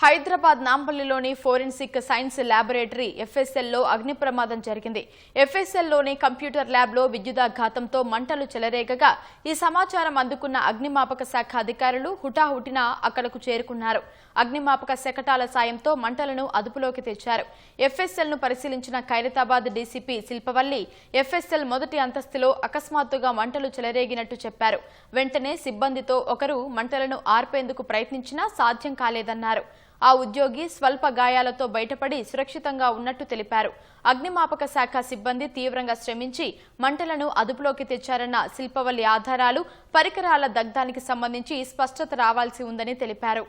Hyderabad నాంపల్లిలోని forensic science laboratory ఎఫ్ఎస్ఎల్లో అగ్ని ప్రమాదం జరిగింది. ఎఫ్ఎస్ఎల్లోని కంప్యూటర్ ల్యాబ్లో విద్యుదాఘాతంతో మంటలు చెలరేగగా ఈ సమాచారం అందుకున్న అగ్నిమాపక శాఖ అధికారులు హుటాహుటిన అక్కడకు చేరుకున్నారు. అగ్నిమాపక శకటాల సాయంతో మంటలను అదుపులోకి తెచ్చారు. ఎఫ్ఎస్ఎల్ను పరిశీలించిన ఖైరతాబాద్ డీసీపీ శిల్పవల్లి ఎఫ్ఎస్ఎల్ మొదటి అంతస్తులో అకస్మాత్తుగా మంటలు చెలరేగినట్టు చెప్పారు. వెంటనే సిబ్బందితో ఒకరు మంటలను ఆర్పేందుకు ప్రయత్నించినా సాధ్యం కాలేదన్నారు. ఆ ఉద్యోగి స్వల్ప గాయాలతో బయటపడి సురక్షితంగా ఉన్నట్టు తెలిపారు. అగ్నిమాపక శాఖ సిబ్బంది తీవ్రంగా శ్రమించి మంటలను అదుపులోకి తెచ్చారన్న శిల్పవల్లి ఆధారాలు, పరికరాల దగ్ధానికి సంబంధించి స్పష్టత రావాల్సి ఉందని తెలిపారు.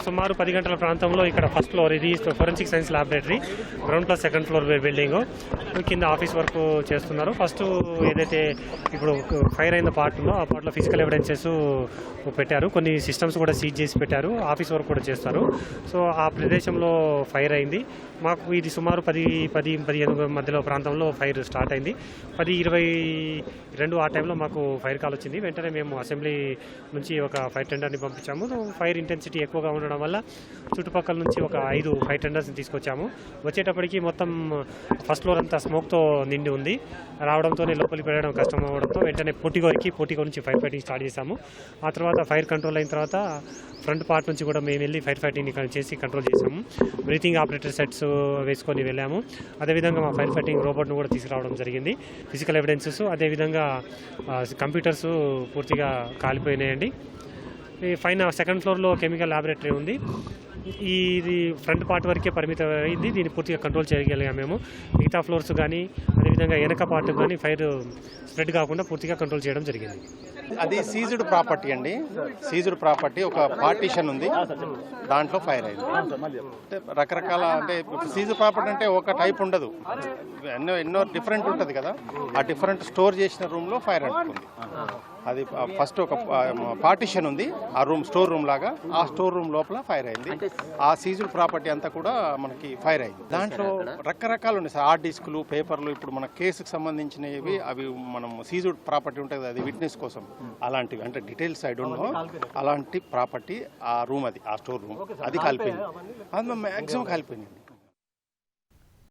సుమారు 10 గంటల ప్రాంతంలో ఇక్కడ ఫస్ట్ ఫ్లోర్, ఇది forensic science laboratory, ground plus second floor building కింద ఆఫీస్ వర్క్ చేస్తున్నారు. ఫస్ట్ ఏదైతే ఇప్పుడు ఫైర్ అయిన పార్ట్ ఉందో ఆ పార్ట్లో ఫిజికల్ ఎవిడెన్సెస్ పెట్టారు, కొన్ని సిస్టమ్స్ కూడా సీజ్ చేసి పెట్టారు, ఆఫీస్ వర్క్ కూడా చేస్తారు. సో ఆ ప్రదేశంలో ఫైర్ అయింది. మాకు ఇది సుమారు 10-15 మధ్యలో ప్రాంతంలో ఫైర్ స్టార్ట్ అయింది. 10:22 ఆ టైంలో మాకు ఫైర్ కాల్ వచ్చింది. వెంటనే మేము అసెంబ్లీ నుంచి ఒక ఫైర్ టెండర్ని పంపించాము. ఫైర్ ఇంటెన్సిటీ ఎక్కువగా ఉండడం వల్ల చుట్టుపక్కల నుంచి ఒక 5 ఫైర్ టెండర్స్ని తీసుకొచ్చాము. వచ్చేటప్పటికి మొత్తం ఫస్ట్ ఫ్లోర్ అంతా స్మోక్తో నిండి ఉంది. రావడంతోనే లోపలికి వెళ్ళడం కష్టం అవడంతో వెంటనే పోర్టికో నుంచి ఫైర్ ఫైటింగ్ స్టార్ట్ చేశాము. ఆ తర్వాత ఫైర్ కంట్రోల్ అయిన తర్వాత ఫ్రంట్ పార్ట్ నుంచి కూడా మేము వెళ్ళి ఫైర్ ఫైటింగ్ని చేసి కంట్రోల్ చేసాము. బ్రీతింగ్ ఆపరేటర్ సెట్స్ వేసుకొని వెళ్ళాము. అదేవిధంగా మా ఫైర్ ఫైటింగ్ రోబోట్ను కూడా తీసుకురావడం జరిగింది. ఫిజికల్ ఎవిడెన్సెస్, అదేవిధంగా కంప్యూటర్స్ పూర్తిగా కాలిపోయినాయండి. పైన సెకండ్ ఫ్లోర్లో కెమికల్ ల్యాబొరేటరీ ఉంది. ఇది ఫ్రంట్ పార్ట్ వరకే పరిమితం అయింది. దీన్ని పూర్తిగా కంట్రోల్ చేయగలిగాము మేము. మిగతా ఫ్లోర్స్ కానీ అదేవిధంగా వెనక పార్ట్ కానీ ఫైర్ స్ప్రెడ్ కాకుండా పూర్తిగా కంట్రోల్ చేయడం జరిగింది. అది సీజ్డ్ ప్రాపర్టీ అండి. సీజ్డ్ ప్రాపర్టీ, ఒక పార్టీషన్ ఉంది, దాంట్లో ఫైర్ అయింది. అంటే రకరకాల, అంటే సీజ్డ్ ప్రాపర్టీ అంటే ఒక టైప్ ఉండదు, ఎన్నో డిఫరెంట్ ఉంటుంది కదా. ఆ డిఫరెంట్ స్టోర్ చేసిన రూమ్లో ఫైర్ అంటుకుంది. అది ఫస్ట్ ఒక పార్టీషన్ ఉంది, ఆ రూమ్ స్టోర్ రూమ్ లాగా, ఆ స్టోర్ రూమ్ లోపల ఫైర్ అయింది. ఆ సీజ్డ్ ప్రాపర్టీ అంతా కూడా మనకి ఫైర్ అయింది. దాంట్లో రకరకాలు ఉన్నాయి సార్, హార్డ్ డిస్కులు, పేపర్లు. ఇప్పుడు మన కేసుకు సంబంధించినవి అవి మనం సీజ్డ్ ప్రాపర్టీ ఉంటుంది, అది విట్నెస్ కోసం, అలాంటివి, అంటే డీటెయిల్స్ ఐ డోంట్ నో, అలాంటి ప్రాపర్టీ ఆ రూమ్, అది ఆ స్టోర్ రూమ్, అది కాలిపోయింది. అది మ్యాక్సిమం కాలిపోయింది.